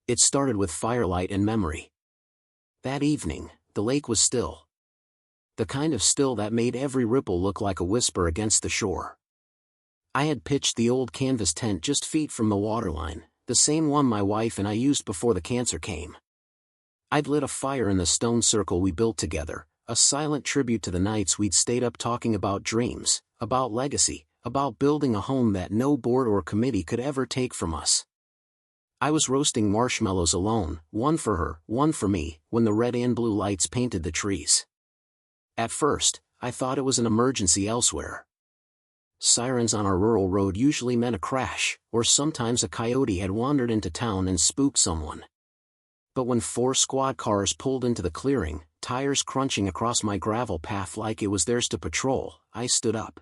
It started with firelight and memory. That evening, the lake was still. The kind of still that made every ripple look like a whisper against the shore. I had pitched the old canvas tent just feet from the waterline, the same one my wife and I used before the cancer came. I'd lit a fire in the stone circle we built together, a silent tribute to the nights we'd stayed up talking about dreams, about legacy, about building a home that no board or committee could ever take from us. I was roasting marshmallows alone, one for her, one for me, when the red and blue lights painted the trees. At first, I thought it was an emergency elsewhere. Sirens on our rural road usually meant a crash, or sometimes a coyote had wandered into town and spooked someone. But when 4 squad cars pulled into the clearing, tires crunching across my gravel path like it was theirs to patrol, I stood up.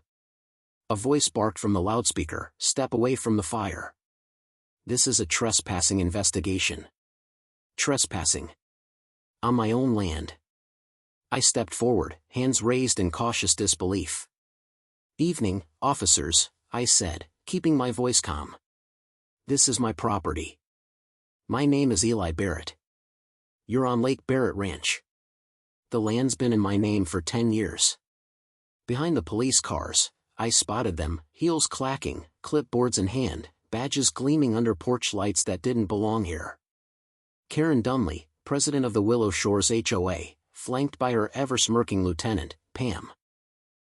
A voice barked from the loudspeaker, "Step away from the fire. This is a trespassing investigation." Trespassing. On my own land. I stepped forward, hands raised in cautious disbelief. "Evening, officers," I said, keeping my voice calm. "This is my property. My name is Eli Barrett. You're on Lake Barrett Ranch. The land's been in my name for 10 years. Behind the police cars, I spotted them, heels clacking, clipboards in hand, badges gleaming under porch lights that didn't belong here. Karen Dunley, president of the Willow Shores HOA, flanked by her ever-smirking lieutenant, Pam.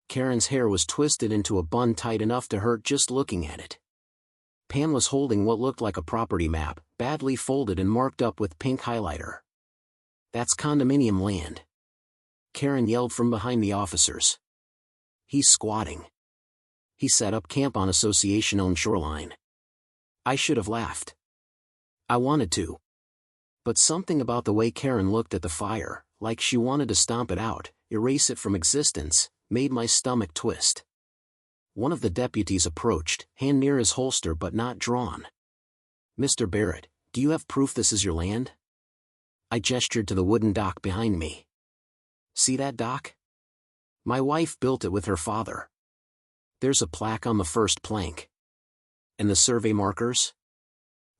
Karen's hair was twisted into a bun tight enough to hurt just looking at it. Pam was holding what looked like a property map, badly folded and marked up with pink highlighter. "That's condominium land," Karen yelled from behind the officers. "He's squatting. He set up camp on association-owned shoreline." I should have laughed. I wanted to. But something about the way Karen looked at the fire, like she wanted to stomp it out, erase it from existence, made my stomach twist. One of the deputies approached, hand near his holster but not drawn. "Mr. Barrett, do you have proof this is your land?" I gestured to the wooden dock behind me. "See that dock? My wife built it with her father. There's a plaque on the first plank. And the survey markers?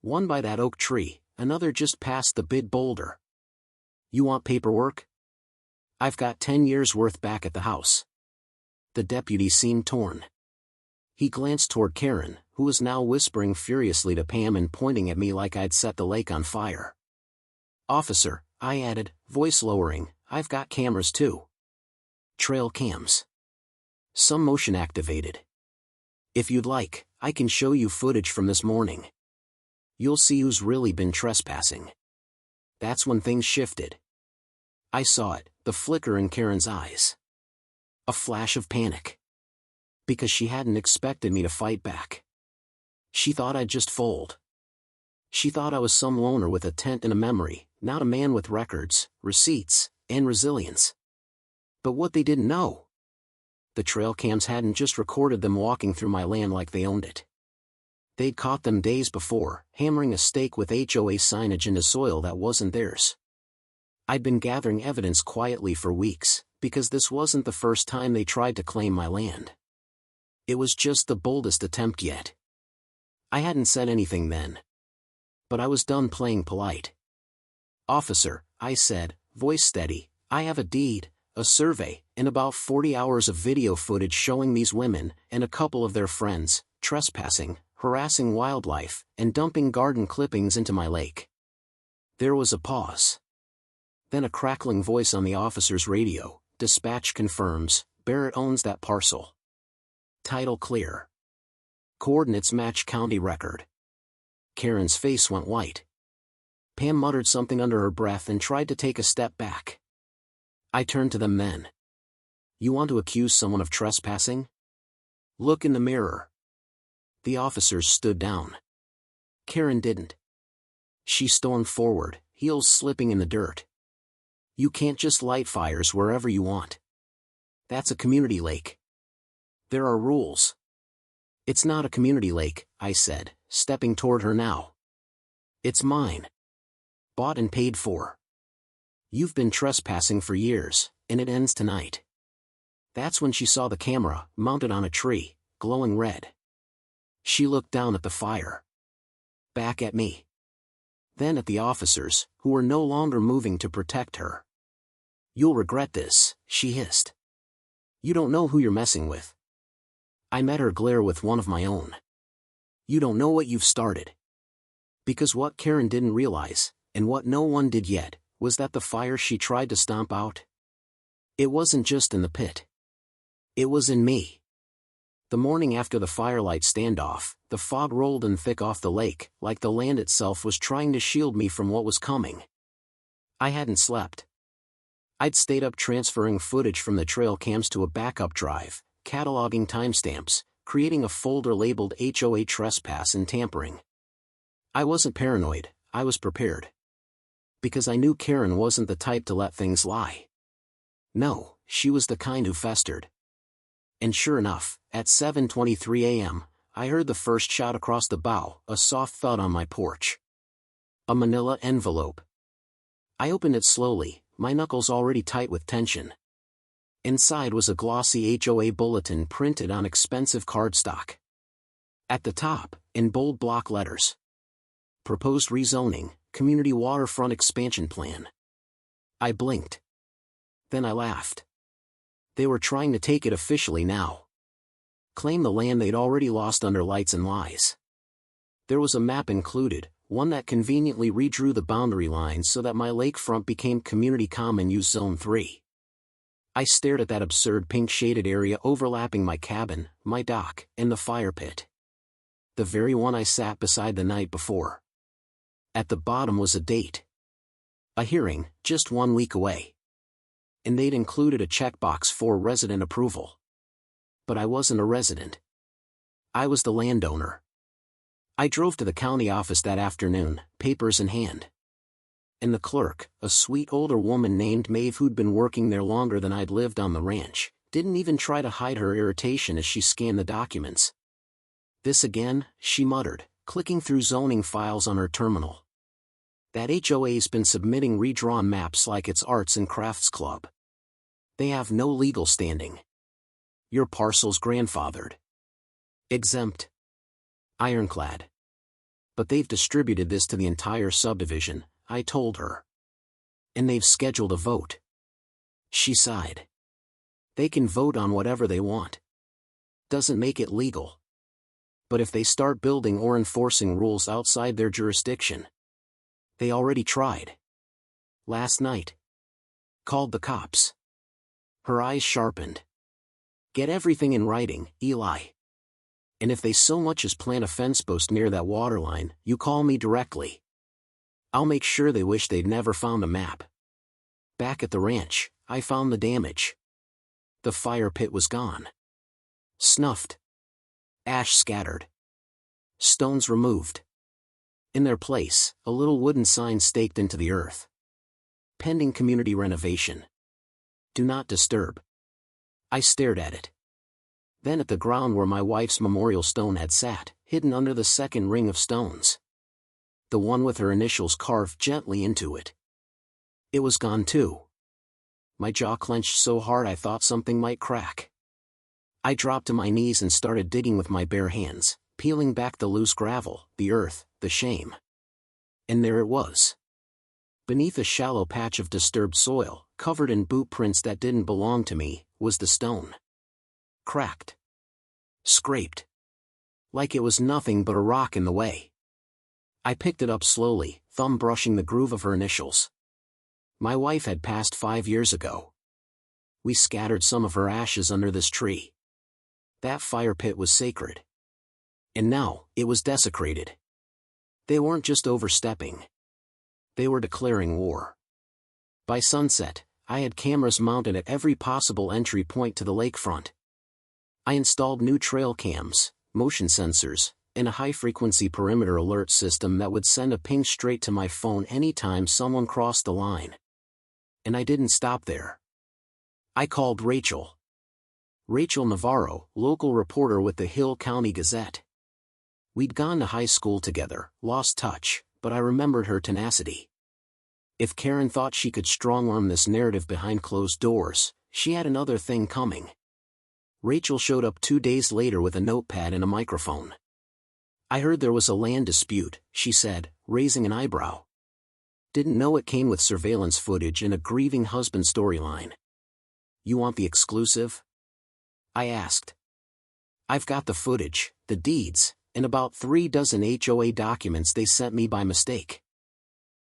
One by that oak tree, another just past the big boulder. You want paperwork? I've got 10 years' worth back at the house." The deputy seemed torn. He glanced toward Karen, who was now whispering furiously to Pam and pointing at me like I'd set the lake on fire. "Officer," I added, voice lowering, "I've got cameras too. Trail cams. Some motion activated. If you'd like, I can show you footage from this morning. You'll see who's really been trespassing." That's when things shifted. I saw it, the flicker in Karen's eyes. A flash of panic. Because she hadn't expected me to fight back. She thought I'd just fold. She thought I was some loner with a tent and a memory, not a man with records, receipts, and resilience. But what they didn't know. The trail cams hadn't just recorded them walking through my land like they owned it. They'd caught them days before, hammering a stake with HOA signage into soil that wasn't theirs. I'd been gathering evidence quietly for weeks, because this wasn't the first time they tried to claim my land. It was just the boldest attempt yet. I hadn't said anything then. But I was done playing polite. "Officer," I said, voice steady, "I have a deed, a survey, and about 40 hours of video footage showing these women, and a couple of their friends, trespassing, harassing wildlife, and dumping garden clippings into my lake." There was a pause. Then a crackling voice on the officer's radio, "Dispatch confirms, Barrett owns that parcel. Title clear. Coordinates match county record." Karen's face went white. Pam muttered something under her breath and tried to take a step back. I turned to them then. "You want to accuse someone of trespassing? Look in the mirror." The officers stood down. Karen didn't. She stormed forward, heels slipping in the dirt. "You can't just light fires wherever you want. That's a community lake. There are rules." "It's not a community lake," I said, stepping toward her now. "It's mine. Bought and paid for. You've been trespassing for years, and it ends tonight." That's when she saw the camera, mounted on a tree, glowing red. She looked down at the fire. Back at me. Then at the officers, who were no longer moving to protect her. "You'll regret this," she hissed. "You don't know who you're messing with." I met her glare with one of my own. "You don't know what you've started." Because what Karen didn't realize, and what no one did yet, was that the fire she tried to stomp out, it wasn't just in the pit. It was in me. The morning after the firelight standoff, the fog rolled in thick off the lake, like the land itself was trying to shield me from what was coming. I hadn't slept. I'd stayed up transferring footage from the trail cams to a backup drive, cataloging timestamps, creating a folder labeled HOA trespass and tampering. I wasn't paranoid, I was prepared. Because I knew Karen wasn't the type to let things lie. No, she was the kind who festered. And sure enough, at 7:23 a.m., I heard the first shot across the bow, a soft thud on my porch. A manila envelope. I opened it slowly, my knuckles already tight with tension. Inside was a glossy HOA bulletin printed on expensive cardstock. At the top, in bold block letters: Proposed rezoning, Community Waterfront Expansion Plan. I blinked. Then I laughed. They were trying to take it officially now. Claim the land they'd already lost under lights and lies. There was a map included, one that conveniently redrew the boundary lines so that my lakefront became Community Common Use Zone 3. I stared at that absurd pink-shaded area overlapping my cabin, my dock, and the fire pit. The very one I sat beside the night before. At the bottom was a date. A hearing, just 1 week away. And they'd included a checkbox for resident approval. But I wasn't a resident. I was the landowner. I drove to the county office that afternoon, papers in hand. And the clerk, a sweet older woman named Maeve who'd been working there longer than I'd lived on the ranch, didn't even try to hide her irritation as she scanned the documents. "This again," she muttered, clicking through zoning files on her terminal. "That HOA's been submitting redrawn maps like it's arts and crafts club. They have no legal standing. Your parcel's grandfathered. Exempt. Ironclad. But they've distributed this to the entire subdivision," I told her. "And they've scheduled a vote." She sighed. "They can vote on whatever they want. Doesn't make it legal. But if they start building or enforcing rules outside their jurisdiction. They already tried. Last night. Called the cops." Her eyes sharpened. "Get everything in writing, Eli. And if they so much as plant a fence post near that waterline, you call me directly. I'll make sure they wish they'd never found a map." Back at the ranch, I found the damage. The fire pit was gone. Snuffed. Ash scattered. Stones removed. In their place, a little wooden sign staked into the earth. Pending community renovation. Do not disturb. I stared at it. Then at the ground where my wife's memorial stone had sat, hidden under the second ring of stones. The one with her initials carved gently into it. It was gone too. My jaw clenched so hard I thought something might crack. I dropped to my knees and started digging with my bare hands, peeling back the loose gravel, the earth, the shame. And there it was. Beneath a shallow patch of disturbed soil, covered in boot prints that didn't belong to me, was the stone. Cracked. Scraped. Like it was nothing but a rock in the way. I picked it up slowly, thumb brushing the groove of her initials. My wife had passed 5 years ago. We scattered some of her ashes under this tree. That fire pit was sacred. And now, it was desecrated. They weren't just overstepping. They were declaring war. By sunset, I had cameras mounted at every possible entry point to the lakefront. I installed new trail cams, motion sensors, and a high-frequency perimeter alert system that would send a ping straight to my phone anytime someone crossed the line. And I didn't stop there. I called Rachel. Rachel Navarro, local reporter with the Hill County Gazette. We'd gone to high school together, lost touch, but I remembered her tenacity. If Karen thought she could strong-arm this narrative behind closed doors, she had another thing coming. Rachel showed up 2 days later with a notepad and a microphone. "I heard there was a land dispute," she said, raising an eyebrow. Didn't know it came with surveillance footage and a grieving husband storyline. You want the exclusive? I asked. I've got the footage, the deeds, and about 36 HOA documents they sent me by mistake.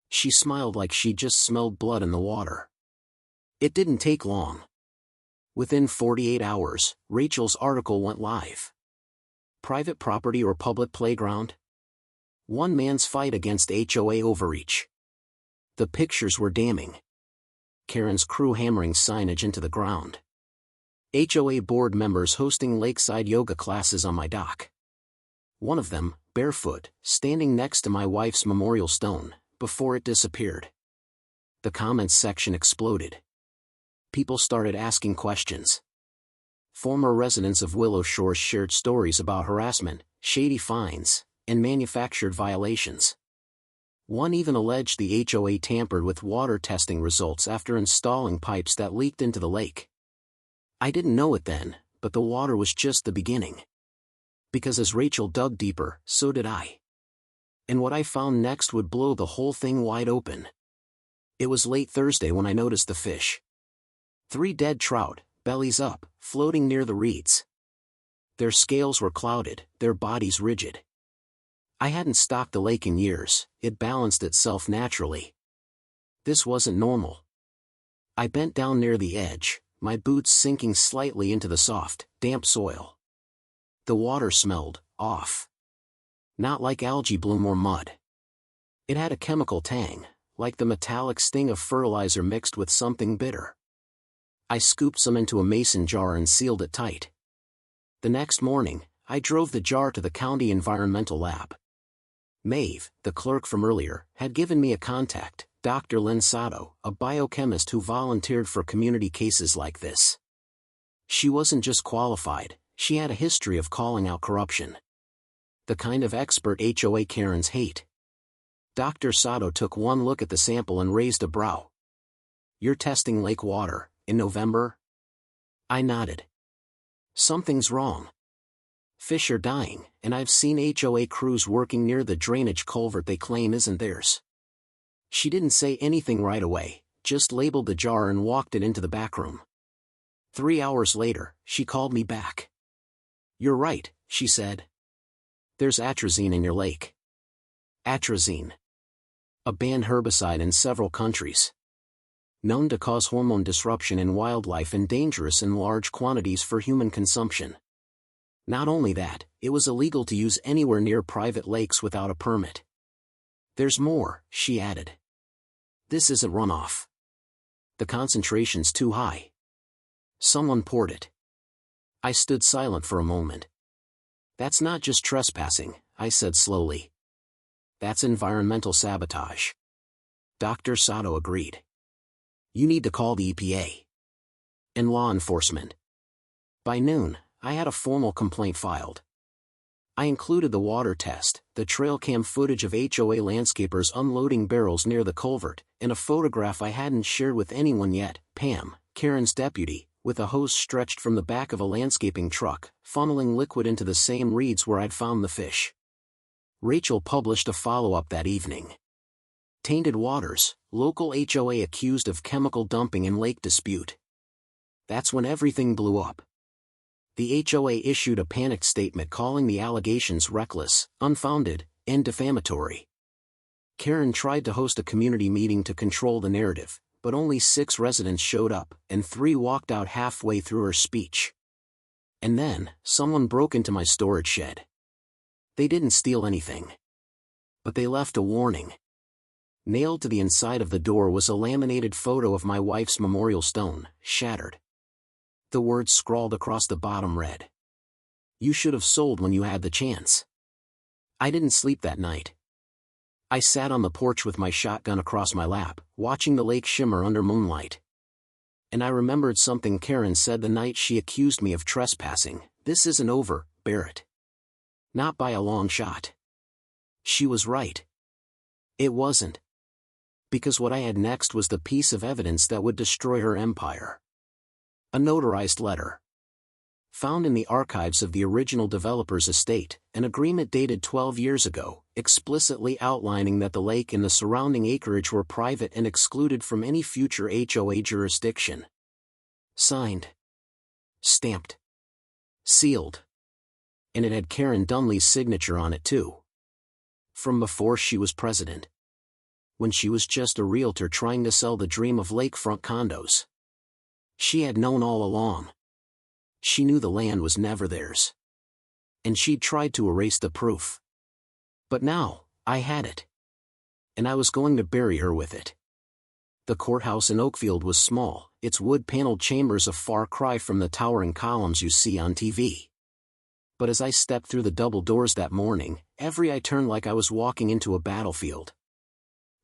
She smiled like she'd just smelled blood in the water. It didn't take long. Within 48 hours, Rachel's article went live. Private property or public playground? One man's fight against HOA overreach. The pictures were damning. Karen's crew hammering signage into the ground. HOA board members hosting lakeside yoga classes on my dock. One of them, barefoot, standing next to my wife's memorial stone, before it disappeared. The comments section exploded. People started asking questions. Former residents of Willow Shores shared stories about harassment, shady fines, and manufactured violations. One even alleged the HOA tampered with water testing results after installing pipes that leaked into the lake. I didn't know it then, but the water was just the beginning. Because as Rachel dug deeper, so did I. And what I found next would blow the whole thing wide open. It was late Thursday when I noticed the fish. 3 dead trout, bellies up, floating near the reeds. Their scales were clouded, their bodies rigid. I hadn't stocked the lake in years, it balanced itself naturally. This wasn't normal. I bent down near the edge, my boots sinking slightly into the soft, damp soil. The water smelled off. Not like algae bloom or mud. It had a chemical tang, like the metallic sting of fertilizer mixed with something bitter. I scooped some into a mason jar and sealed it tight. The next morning, I drove the jar to the county environmental lab. Maeve, the clerk from earlier, had given me a contact, Dr. Lynn Sato, a biochemist who volunteered for community cases like this. She wasn't just qualified, she had a history of calling out corruption. The kind of expert HOA Karens hate. Dr. Sato took one look at the sample and raised a brow. You're testing lake water, in November? I nodded. Something's wrong. Fish are dying, and I've seen HOA crews working near the drainage culvert they claim isn't theirs. She didn't say anything right away, just labeled the jar and walked it into the back room. 3 hours later, she called me back. You're right, she said. There's atrazine in your lake. Atrazine. A banned herbicide in several countries. Known to cause hormone disruption in wildlife and dangerous in large quantities for human consumption. Not only that, it was illegal to use anywhere near private lakes without a permit. There's more, she added. This isn't runoff. The concentration's too high. Someone poured it. I stood silent for a moment. That's not just trespassing, I said slowly. That's environmental sabotage. Dr. Sato agreed. You need to call the EPA. And law enforcement. By noon, I had a formal complaint filed. I included the water test, the trail cam footage of HOA landscapers unloading barrels near the culvert, and a photograph I hadn't shared with anyone yet, Pam, Karen's deputy, with a hose stretched from the back of a landscaping truck, funneling liquid into the same reeds where I'd found the fish. Rachel published a follow-up that evening. Tainted waters, local HOA accused of chemical dumping in lake dispute. That's when everything blew up. The HOA issued a panicked statement calling the allegations reckless, unfounded, and defamatory. Karen tried to host a community meeting to control the narrative, but only 6 residents showed up, and 3 walked out halfway through her speech. And then, someone broke into my storage shed. They didn't steal anything. But they left a warning. Nailed to the inside of the door was a laminated photo of my wife's memorial stone, shattered. The words scrawled across the bottom read, "You should have sold when you had the chance." I didn't sleep that night. I sat on the porch with my shotgun across my lap, watching the lake shimmer under moonlight. And I remembered something Karen said the night she accused me of trespassing. This isn't over, Barrett. Not by a long shot. She was right. It wasn't. Because what I had next was the piece of evidence that would destroy her empire. A notarized letter. Found in the archives of the original developer's estate, an agreement dated 12 years ago, explicitly outlining that the lake and the surrounding acreage were private and excluded from any future HOA jurisdiction. Signed. Stamped. Sealed. And it had Karen Dunley's signature on it too. From before she was president. When she was just a realtor trying to sell the dream of lakefront condos. She had known all along. She knew the land was never theirs. And she'd tried to erase the proof. But now, I had it. And I was going to bury her with it. The courthouse in Oakfield was small, its wood-paneled chambers a far cry from the towering columns you see on TV. But as I stepped through the double doors that morning, every eye turned like I was walking into a battlefield.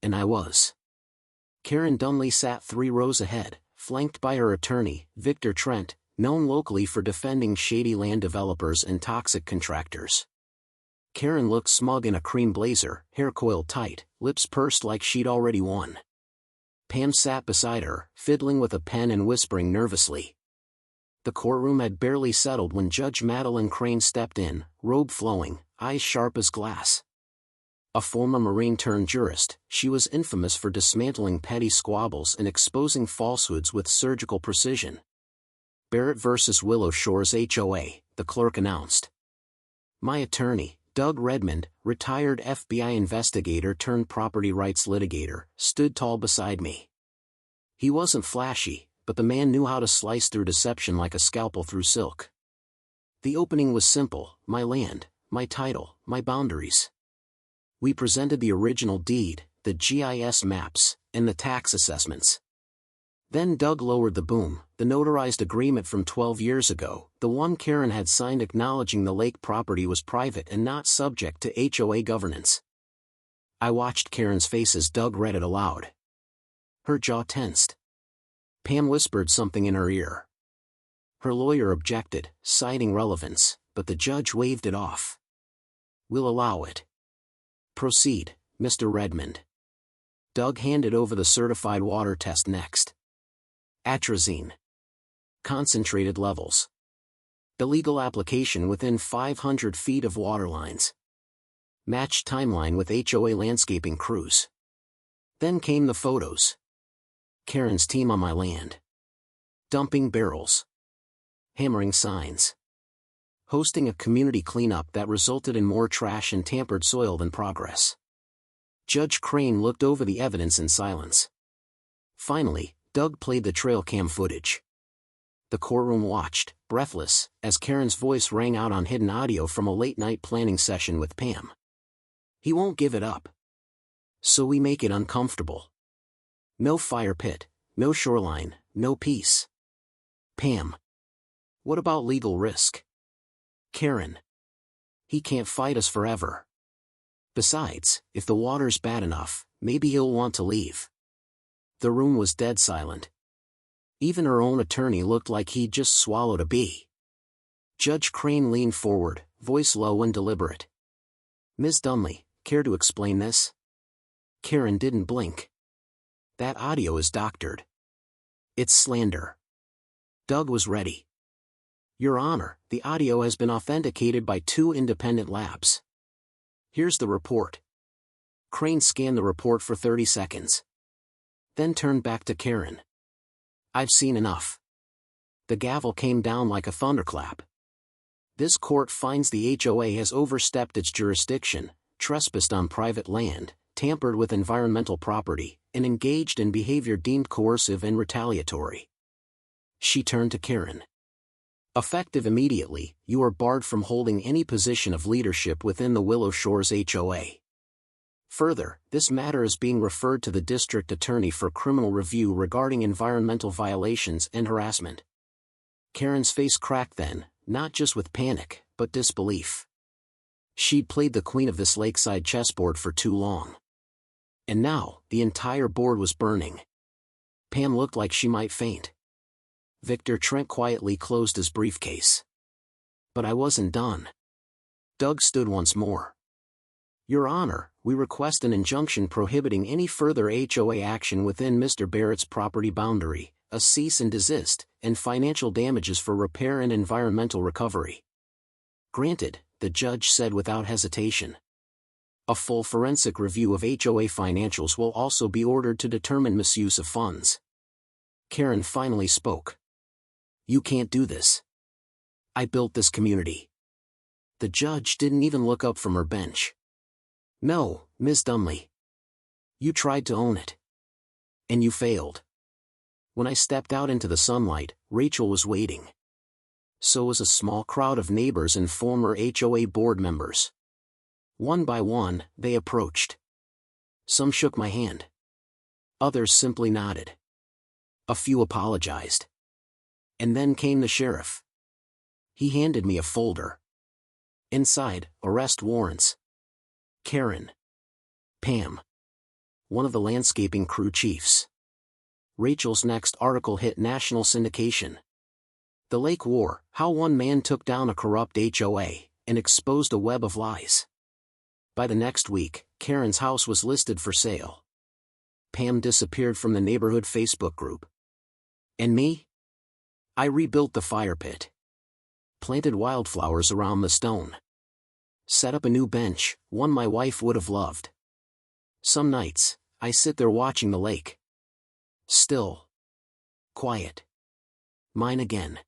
And I was. Karen Dunley sat 3 rows ahead, flanked by her attorney, Victor Trent, known locally for defending shady land developers and toxic contractors. Karen looked smug in a cream blazer, hair coiled tight, lips pursed like she'd already won. Pam sat beside her, fiddling with a pen and whispering nervously. The courtroom had barely settled when Judge Madeline Crane stepped in, robe flowing, eyes sharp as glass. A former Marine-turned-jurist, she was infamous for dismantling petty squabbles and exposing falsehoods with surgical precision. Barrett versus Willow Shores HOA, the clerk announced. My attorney, Doug Redmond, retired FBI investigator turned property rights litigator, stood tall beside me. He wasn't flashy, but the man knew how to slice through deception like a scalpel through silk. The opening was simple: my land, my title, my boundaries. We presented the original deed, the GIS maps, and the tax assessments. Then Doug lowered the boom, the notarized agreement from 12 years ago, the one Karen had signed acknowledging the lake property was private and not subject to HOA governance. I watched Karen's face as Doug read it aloud. Her jaw tensed. Pam whispered something in her ear. Her lawyer objected, citing relevance, but the judge waved it off. We'll allow it. Proceed, Mr. Redmond. Doug handed over the certified water test next. Atrazine. Concentrated levels. Illegal application within 500 feet of water lines. Matched timeline with HOA landscaping crews. Then came the photos. Karen's team on my land. Dumping barrels. Hammering signs. Hosting a community cleanup that resulted in more trash and tampered soil than progress. Judge Crane looked over the evidence in silence. Finally, Doug played the trail cam footage. The courtroom watched, breathless, as Karen's voice rang out on hidden audio from a late-night planning session with Pam. He won't give it up. So we make it uncomfortable. No fire pit, no shoreline, no peace. Pam. What about legal risk? Karen. He can't fight us forever. Besides, if the water's bad enough, maybe he'll want to leave. The room was dead silent. Even her own attorney looked like he'd just swallowed a bee. Judge Crane leaned forward, voice low and deliberate. Ms. Dunley, care to explain this? Karen didn't blink. That audio is doctored. It's slander. Doug was ready. Your Honor, the audio has been authenticated by 2 independent labs. Here's the report. Crane scanned the report for 30 seconds. Then turned back to Karen. I've seen enough. The gavel came down like a thunderclap. This court finds the HOA has overstepped its jurisdiction, trespassed on private land, tampered with environmental property, and engaged in behavior deemed coercive and retaliatory. She turned to Karen. Effective immediately, you are barred from holding any position of leadership within the Willow Shores HOA. Further, this matter is being referred to the district attorney for criminal review regarding environmental violations and harassment. Karen's face cracked then, not just with panic, but disbelief. She'd played the queen of this lakeside chessboard for too long. And now, the entire board was burning. Pam looked like she might faint. Victor Trent quietly closed his briefcase. But I wasn't done. Doug stood once more. Your Honor, we request an injunction prohibiting any further HOA action within Mr. Barrett's property boundary, a cease and desist, and financial damages for repair and environmental recovery. Granted, the judge said without hesitation. A full forensic review of HOA financials will also be ordered to determine misuse of funds. Karen finally spoke. You can't do this. I built this community. The judge didn't even look up from her bench. No, Ms. Dumley. You tried to own it. And you failed. When I stepped out into the sunlight, Rachel was waiting. So was a small crowd of neighbors and former HOA board members. One by one, they approached. Some shook my hand. Others simply nodded. A few apologized. And then came the sheriff. He handed me a folder. Inside, arrest warrants. Karen. Pam. One of the landscaping crew chiefs. Rachel's next article hit national syndication. The Lake War: How One Man Took Down a Corrupt HOA, and Exposed a Web of Lies. By the next week, Karen's house was listed for sale. Pam disappeared from the neighborhood Facebook group. And me? I rebuilt the fire pit. Planted wildflowers around the stone. Set up a new bench, one my wife would have loved. Some nights, I sit there watching the lake. Still. Quiet. Mine again.